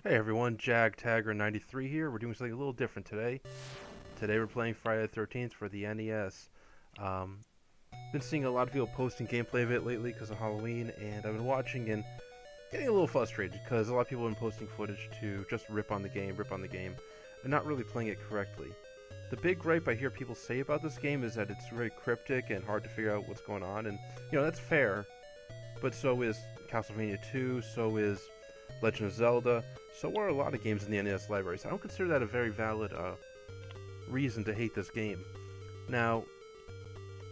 Hey everyone, Jag Taggart 93 here. We're doing something a little different today. Today we're playing Friday the 13th for the NES. Um, been seeing a lot of people posting gameplay of it lately because of Halloween, and I've been watching and getting a little frustrated because a lot of people have been posting footage to just rip on the game, and not really playing it correctly. The big gripe I hear people say about this game is that it's very cryptic and hard to figure out what's going on, and that's fair, but so is Castlevania 2, so is Legend of Zelda, so are a lot of games in the NES library, so I don't consider that a very valid reason to hate this game. Now,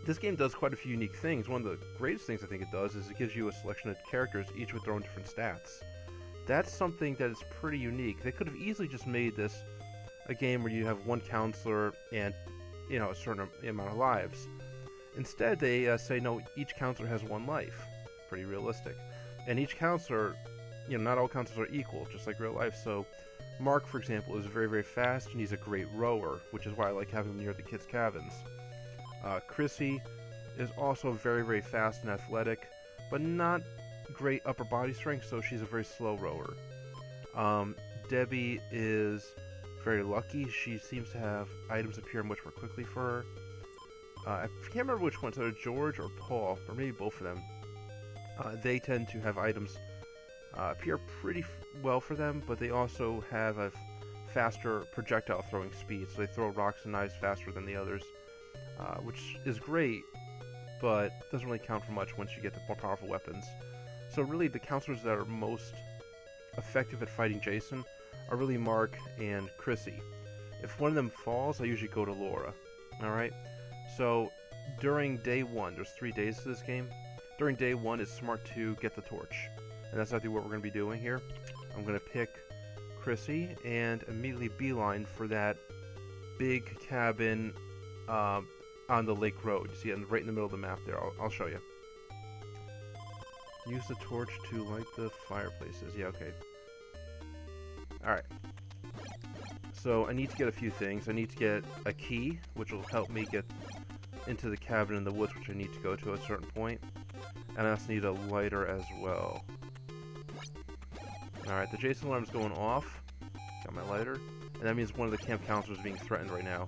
this game does quite a few unique things. One of the greatest things I think it does is it gives you a selection of characters, each with their own different stats. That's something that is pretty unique. They could have easily just made this a game where you have one counselor and, a certain amount of lives. Instead, they say, no, each counselor has one life. Pretty realistic. And each counselor, not all counselors are equal, just like real life. So, Mark, for example, is very, very fast, and he's a great rower, which is why I like having him near the kids' cabins. Chrissy is also very, very fast and athletic, but not great upper body strength, so she's a very slow rower. Debbie is very lucky. She seems to have items appear much more quickly for her. I can't remember which ones, either George or Paul, or maybe both of them. They tend to have items appear pretty well for them, but they also have a faster projectile throwing speed, so they throw rocks and knives faster than the others, which is great, but doesn't really count for much once you get the more powerful weapons. So really, the counselors that are most effective at fighting Jason are really Mark and Chrissy. If one of them falls, I usually go to Laura. Alright? So, during day one, there's 3 days to this game. During day one, it's smart to get the torch. And that's exactly what we're going to be doing here. I'm going to pick Chrissy and immediately beeline for that big cabin on the lake road. You see it right in the middle of the map there. I'll show you. Use the torch to light the fireplaces. Yeah, okay. Alright. So I need to get a few things. I need to get a key, which will help me get into the cabin in the woods, which I need to go to at a certain point. And I also need a lighter as well. Alright, the Jason alarm's going off. Got my lighter. And that means one of the camp counselors is being threatened right now.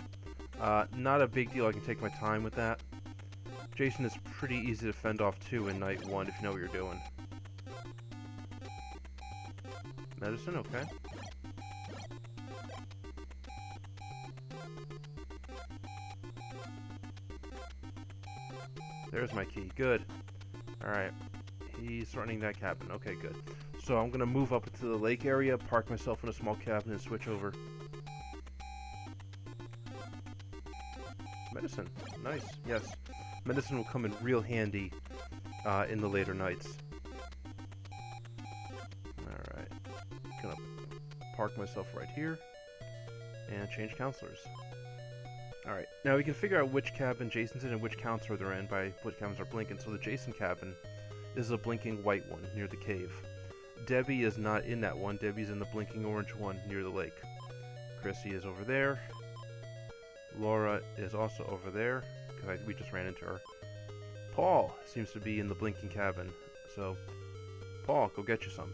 Not a big deal, I can take my time with that. Jason is pretty easy to fend off too in night 1 if you know what you're doing. Medicine, okay. There's my key, good. Alright, he's threatening that cabin, okay, good. So I'm gonna move up into the lake area, park myself in a small cabin, and switch over. Medicine, nice, yes. Medicine will come in real handy in the later nights. Alright, gonna park myself right here, and change counselors. Alright, now we can figure out which cabin Jason's in and which counselor they're in by which cabins are blinking. So the Jason cabin is a blinking white one near the cave. Debbie is not in that one. Debbie's in the blinking orange one near the lake. Chrissy is over there. Laura is also over there, because we just ran into her. Paul seems to be in the blinking cabin. So, Paul, go get you some.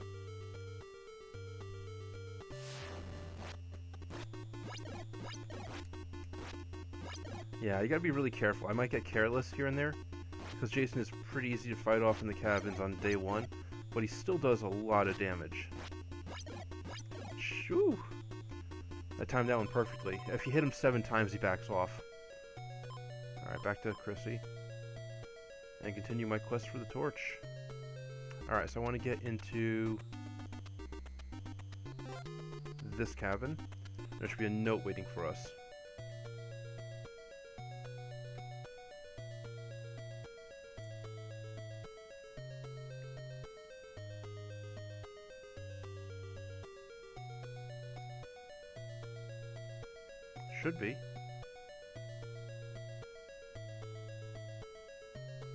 Yeah, you gotta be really careful. I might get careless here and there, because Jason is pretty easy to fight off in the cabins on day 1, but he still does a lot of damage. Shoo! I timed that one perfectly. If you hit him 7 times, he backs off. Alright, back to Chrissy. And continue my quest for the torch. Alright, so I want to get into this cabin. There should be a note waiting for us. Should be.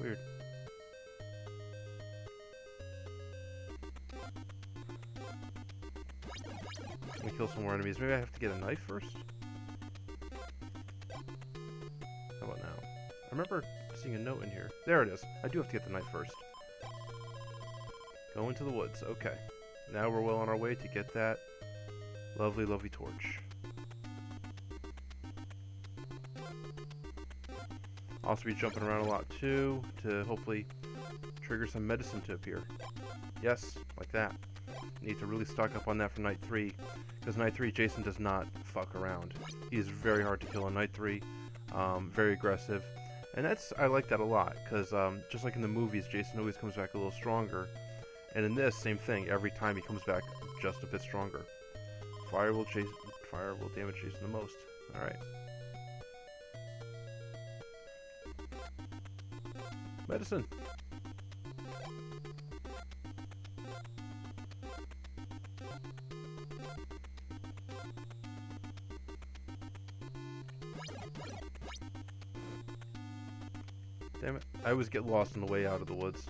Weird. Let me kill some more enemies. Maybe I have to get a knife first? How about now? I remember seeing a note in here. There it is. I do have to get the knife first. Go into the woods. Okay. Now we're well on our way to get that Lovely, lovely torch. Also be jumping around a lot too, to hopefully trigger some medicine to appear. Yes, like that. Need to really stock up on that for night 3, because night 3 Jason does not fuck around. He's very hard to kill on night 3, very aggressive, and I like that a lot, because just like in the movies, Jason always comes back a little stronger, and in this, same thing, every time he comes back just a bit stronger. Fire will damage Jason the most. Alright. Medicine. Damn it. I always get lost on the way out of the woods.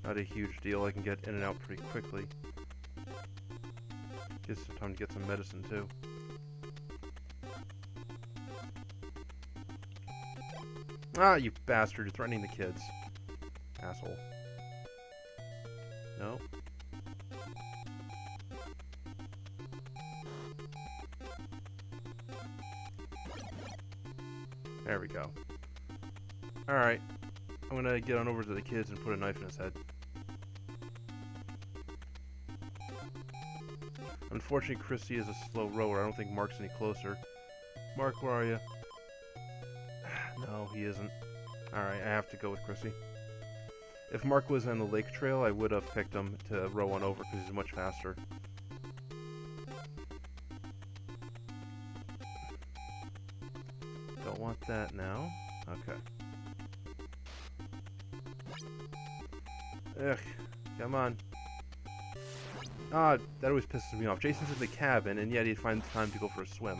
Not a huge deal. I can get in and out pretty quickly. Gives some time to get some medicine too. Ah, you bastard. You're threatening the kids. Asshole. No? There we go. Alright. I'm gonna get on over to the kids and put a knife in his head. Unfortunately, Chrissy is a slow rower. I don't think Mark's any closer. Mark, where are you? No, he isn't. Alright, I have to go with Chrissy. If Mark was on the lake trail, I would have picked him to row on over because he's much faster. Don't want that now. Okay. Ugh, come on. Ah, that always pisses me off. Jason's in the cabin, and yet he finds time to go for a swim.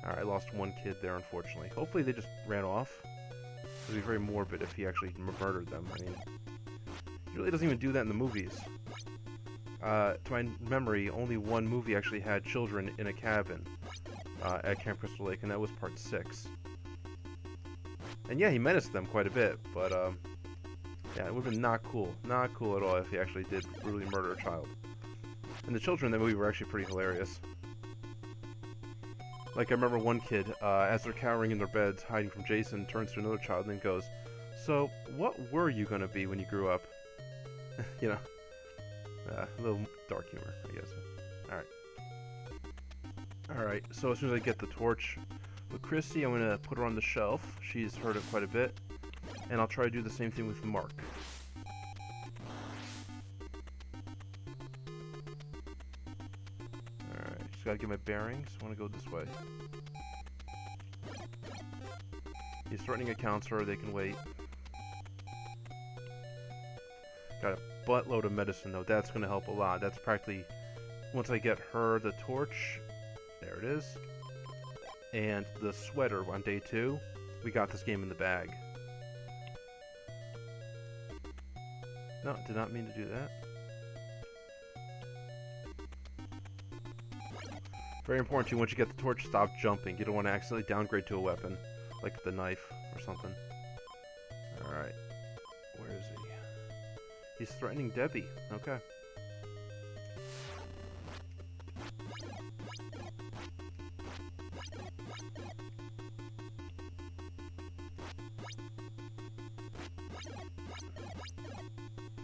Alright, I lost one kid there, unfortunately. Hopefully they just ran off. It would be very morbid if he actually murdered them. I mean, he really doesn't even do that in the movies. To my memory, only one movie actually had children in a cabin at Camp Crystal Lake, and that was part 6. And yeah, he menaced them quite a bit, but yeah, it would have been not cool. Not cool at all if he actually did brutally murder a child. And the children in the movie were actually pretty hilarious. Like, I remember one kid, as they're cowering in their beds, hiding from Jason, turns to another child and then goes, "So, what were you gonna be when you grew up?" You know? A little dark humor, I guess. Alright. Alright, so as soon as I get the torch with Chrissy, I'm gonna put her on the shelf. She's heard it quite a bit. And I'll try to do the same thing with Mark. Alright, just gotta get my bearings. I wanna go this way. He's threatening a counselor, they can wait. Got a buttload of medicine though, that's gonna help a lot. That's practically, once I get her the torch, there it is, and the sweater on day 2, we got this game in the bag. No, did not mean to do that. Very important too, once you get the torch, stop jumping. You don't want to accidentally downgrade to a weapon, like the knife or something. Alright. Where is he? He's threatening Debbie. Okay.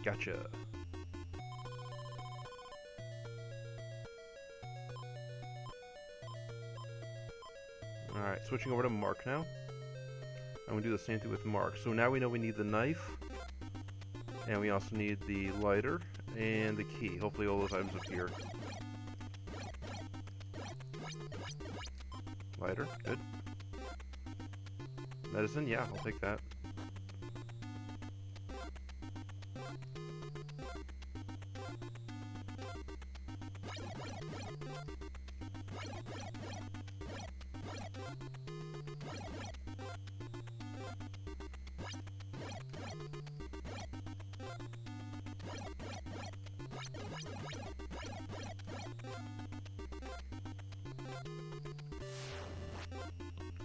Gotcha. Alright, switching over to Mark now. I'm going to do the same thing with Mark. So now we know we need the knife. And we also need the lighter and the key. Hopefully all those items appear. Lighter, good. Medicine, yeah, I'll take that.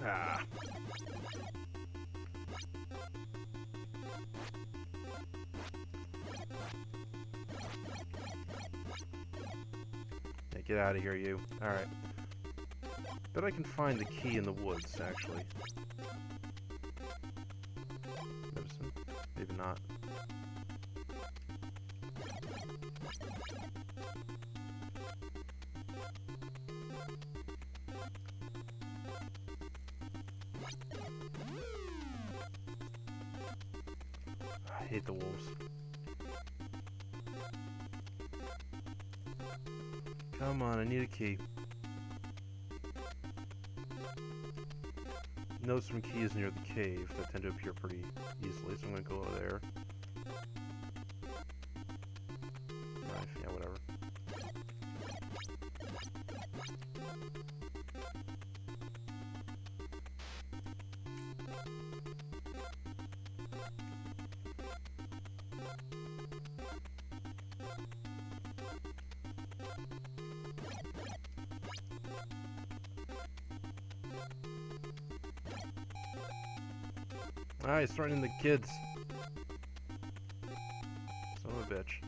Ah. Yeah, Get out of here, you. Alright. Bet I can find the key in the woods, actually. Medicine? Maybe not. I hate the wolves. Come on, I need a key. Notice some keys near the cave that tend to appear pretty easily, so I'm gonna go over there. Knife, yeah, whatever. Alright, threatening the kids. Son of a bitch.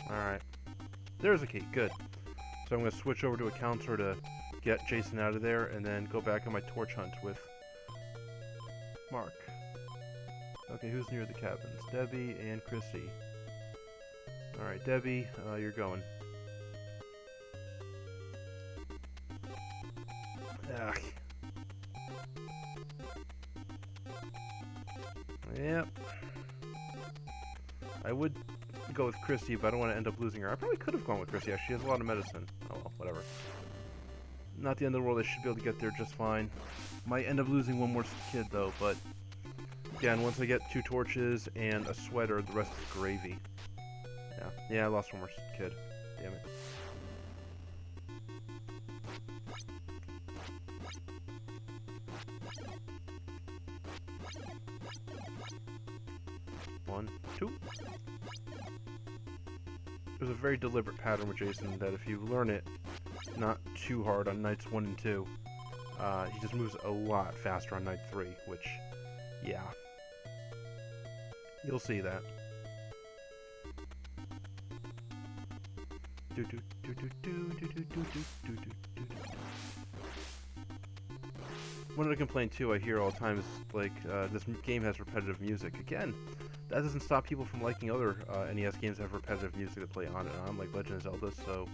Alright. There's a key, good. So I'm going to switch over to a counter to get Jason out of there, and then go back on my torch hunt with Mark. Okay, who's near the cabins? Debbie and Chrissy. Alright, Debbie, you're going. Ugh. Yep. I would go with Chrissy, but I don't want to end up losing her. I probably could have gone with Chrissy, actually. She has a lot of medicine. Oh well, whatever. Not the end of the world. I should be able to get there just fine. Might end up losing one more kid, though, but again, once I get 2 torches and a sweater, the rest is gravy. Yeah, I lost one more kid. Damn it. One, two. There's a very deliberate pattern with Jason that if you learn it not too hard on nights 1 and 2, he just moves a lot faster on night 3, which, yeah. You'll see that. One of the complaints too I hear all the time is like this game has repetitive music. Again, that doesn't stop people from liking other NES games that have repetitive music that play on and on, like Legend of Zelda. So,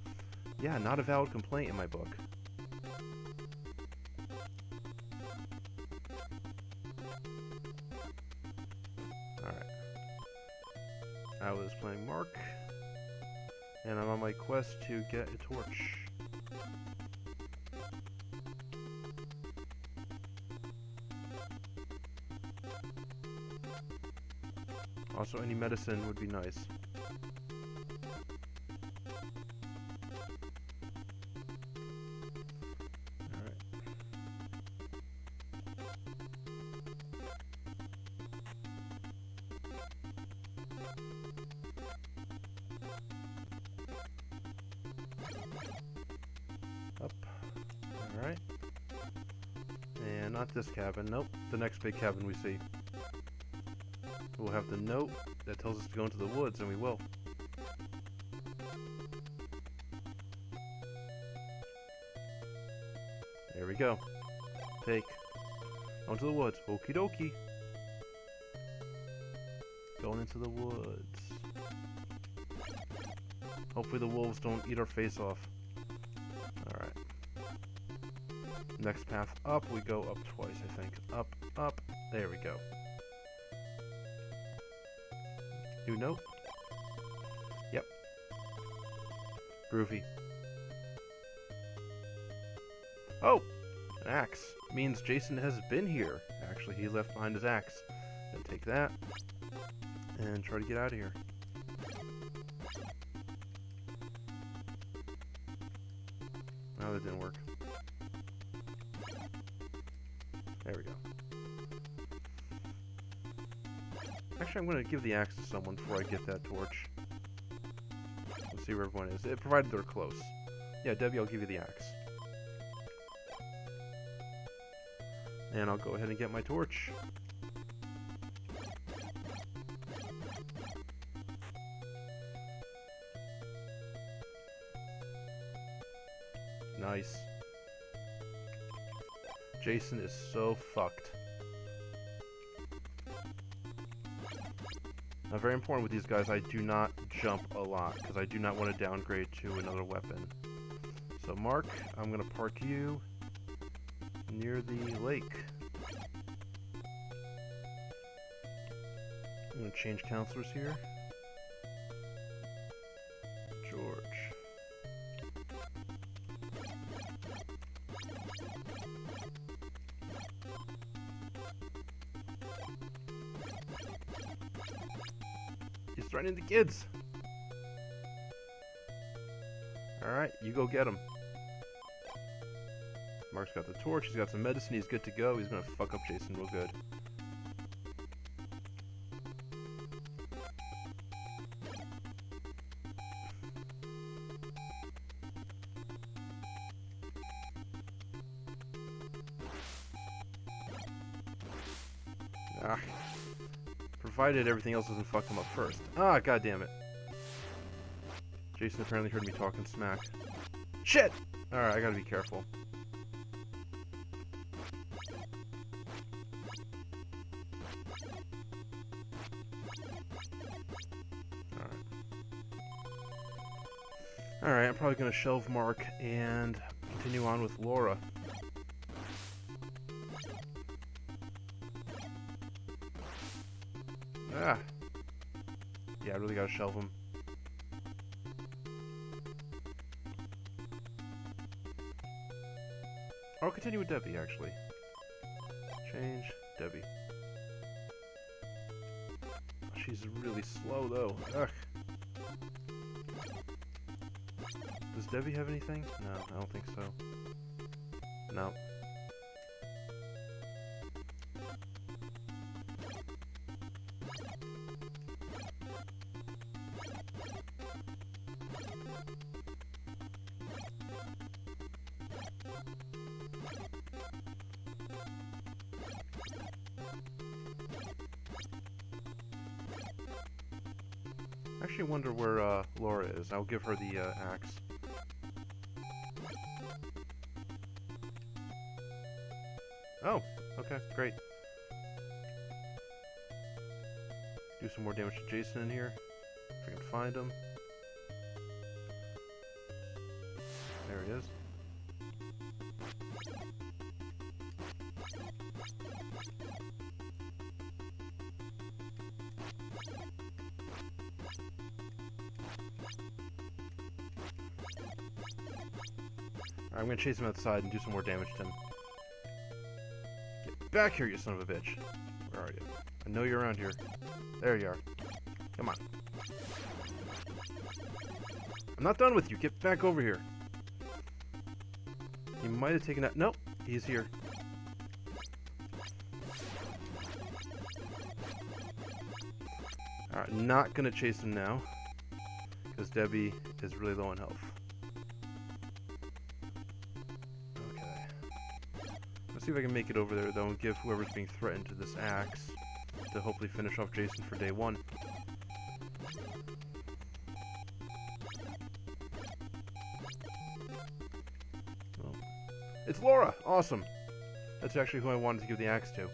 yeah, not a valid complaint in my book. Alright. I was playing Mark, and I'm on my quest to get a torch. Also, any medicine would be nice. Alright. Up. Alright. And not this cabin. Nope. The next big cabin we see. We'll have the note that tells us to go into the woods, and we will. There we go. Take. Onto the woods. Okie dokie. Going into the woods. Hopefully the wolves don't eat our face off. Alright. Next path up, we go up twice, I think. Up, up. There we go. New note? Yep. Groovy. Oh! An axe. Means Jason has been here. Actually, he left behind his axe. Then take that. And try to get out of here. No, that didn't work. There we go. Actually, I'm going to give the axe to someone before I get that torch. We'll see where everyone is. Provided they're close. Yeah, Debbie, I'll give you the axe. And I'll go ahead and get my torch. Nice. Jason is so fucked. Now, very important with these guys, I do not jump a lot, because I do not want to downgrade to another weapon. So, Mark, I'm going to park you near the lake. I'm going to change counselors here. George. He's threatening the kids. Alright, you go get him. Mark's got the torch, he's got some medicine, he's good to go. He's gonna fuck up Jason real good. Ah. Provided everything else doesn't fuck him up first. Ah, god damn it. Jason apparently heard me talking smack. Shit! Alright, I gotta be careful. Alright, I'm probably gonna shelve Mark and continue on with Laura. Ah. Yeah, I really gotta shelve him. I'll continue with Debbie, actually. Change Debbie. She's really slow, though. Ugh. Does Debbie have anything? No, I don't think so. No. I actually wonder where Laura is. I'll give her the axe. Oh, okay, great. Do some more damage to Jason in here. If I can find him. There he is. I'm gonna chase him outside and do some more damage to him. Get back here, you son of a bitch. Where are you? I know you're around here. There you are. Come on. I'm not done with you. Get back over here. He might have taken that. Nope. He's here. Alright, not gonna chase him now. Because Debbie is really low on health. See if I can make it over there, though, and give whoever's being threatened to this axe to hopefully finish off Jason for day one. Oh. It's Laura! Awesome! That's actually who I wanted to give the axe to.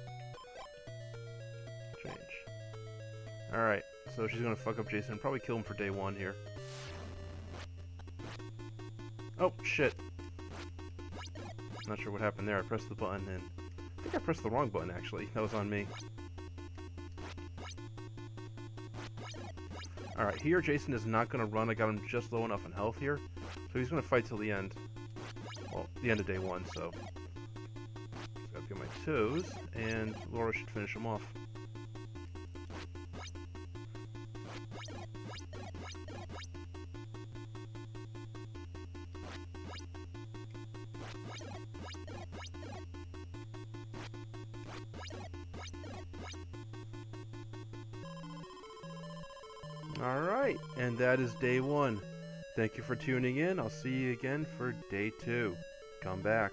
Change. Alright, so she's gonna fuck up Jason and probably kill him for day one here. Oh, shit. Not sure what happened there. I pressed the button and I think I pressed the wrong button, actually. That was on me. Alright, here Jason is not going to run. I got him just low enough in health here. So he's going to fight till the end. Well, the end of day one, so. Just gotta get my toes, and Laura should finish him off. Alright, and that is day one. Thank you for tuning in. I'll see you again for day two. Come back.